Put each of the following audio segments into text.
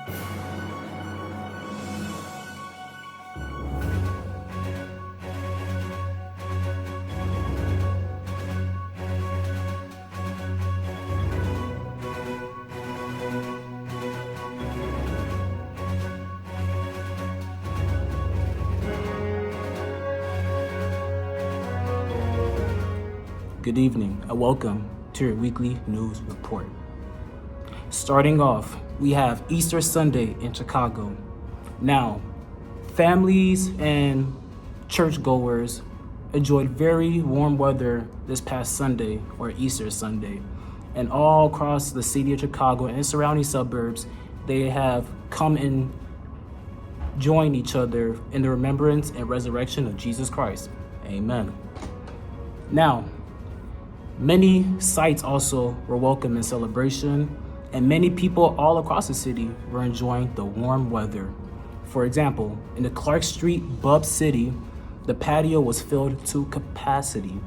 Good evening and welcome to your weekly news report. Starting off, we have Easter Sunday in Chicago. Now, families and churchgoers enjoyed very warm weather this past Sunday, or Easter Sunday. And all across the city of Chicago and surrounding suburbs, they have come and joined each other in the remembrance and resurrection of Jesus Christ. Amen. Now, many sites also were welcome in celebration, and many people all across the city were enjoying the warm weather. For example, in the Clark Street Bub City, the patio was filled to capacity.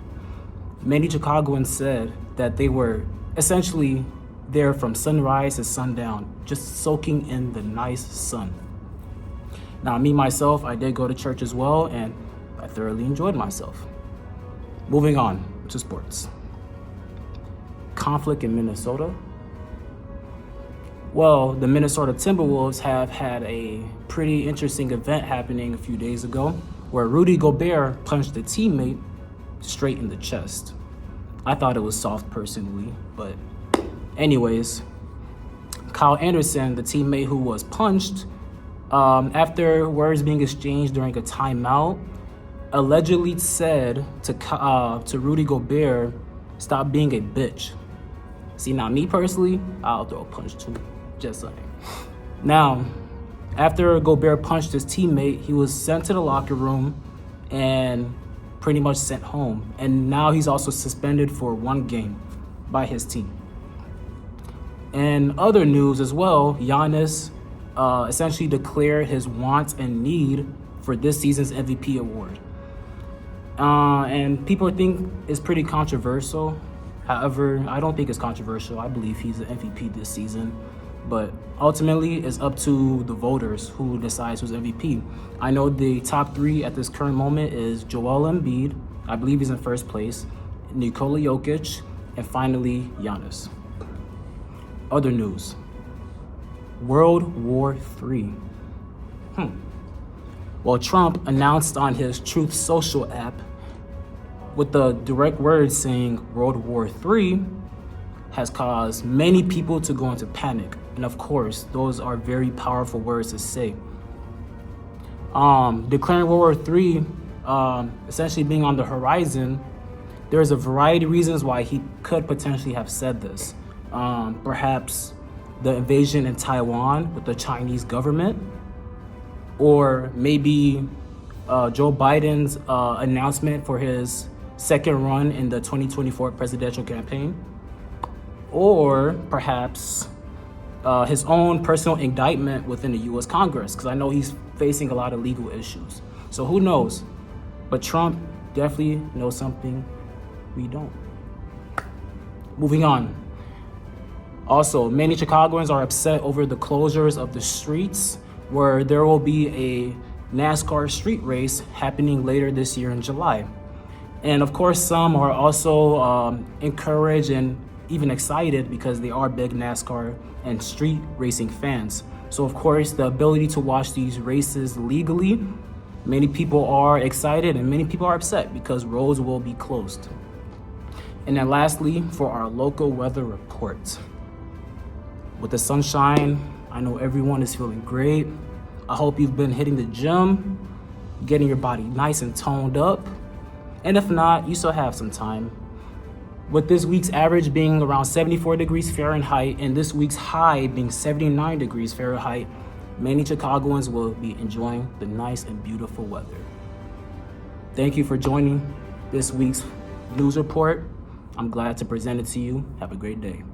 Many Chicagoans said that they were essentially there from sunrise to sundown, just soaking in the nice sun. Now, me, myself, I did go to church as well, and I thoroughly enjoyed myself. Moving on to sports. Conflict in Minnesota. Well, the Minnesota Timberwolves have had a pretty interesting event happening a few days ago where Rudy Gobert punched a teammate straight in the chest. I thought it was soft personally, but anyways, Kyle Anderson, the teammate who was punched, after words being exchanged during a timeout, allegedly said to Rudy Gobert, "Stop being a bitch." See, now me personally, I'll throw a punch too, just saying. Now, after Gobert punched his teammate, he was sent to the locker room and pretty much sent home. And now he's also suspended for 1 game by his team. And other news as well, Giannis essentially declared his wants and need for this season's MVP award. And people think it's pretty controversial. However, I don't think it's controversial. I believe he's the MVP this season. But ultimately, it's up to the voters who decides who's MVP. I know the top 3 at this current moment is Joel Embiid. I believe he's in first place. Nikola Jokic. And finally, Giannis. Other news. World War III. Well, Trump announced on his Truth Social app with the direct words saying World War III has caused many people to go into panic. And of course, those are very powerful words to say. Declaring World War III essentially being on the horizon, there's a variety of reasons why he could potentially have said this. Perhaps the invasion in Taiwan with the Chinese government, or maybe Joe Biden's announcement for his second run in the 2024 presidential campaign, or perhaps his own personal indictment within the U.S. Congress, because I know he's facing a lot of legal issues. So who knows? But Trump definitely knows something we don't. Moving on. Also, many Chicagoans are upset over the closures of the streets, where there will be a NASCAR street race happening later this year in July. And of course, some are also encouraged and even excited because they are big NASCAR and street racing fans. So of course, the ability to watch these races legally, many people are excited and many people are upset because roads will be closed. And then lastly, for our local weather report. With the sunshine, I know everyone is feeling great. I hope you've been hitting the gym, getting your body nice and toned up. And if not, you still have some time. With this week's average being around 74 degrees Fahrenheit and this week's high being 79 degrees Fahrenheit, many Chicagoans will be enjoying the nice and beautiful weather. Thank you for joining this week's news report. I'm glad to present it to you. Have a great day.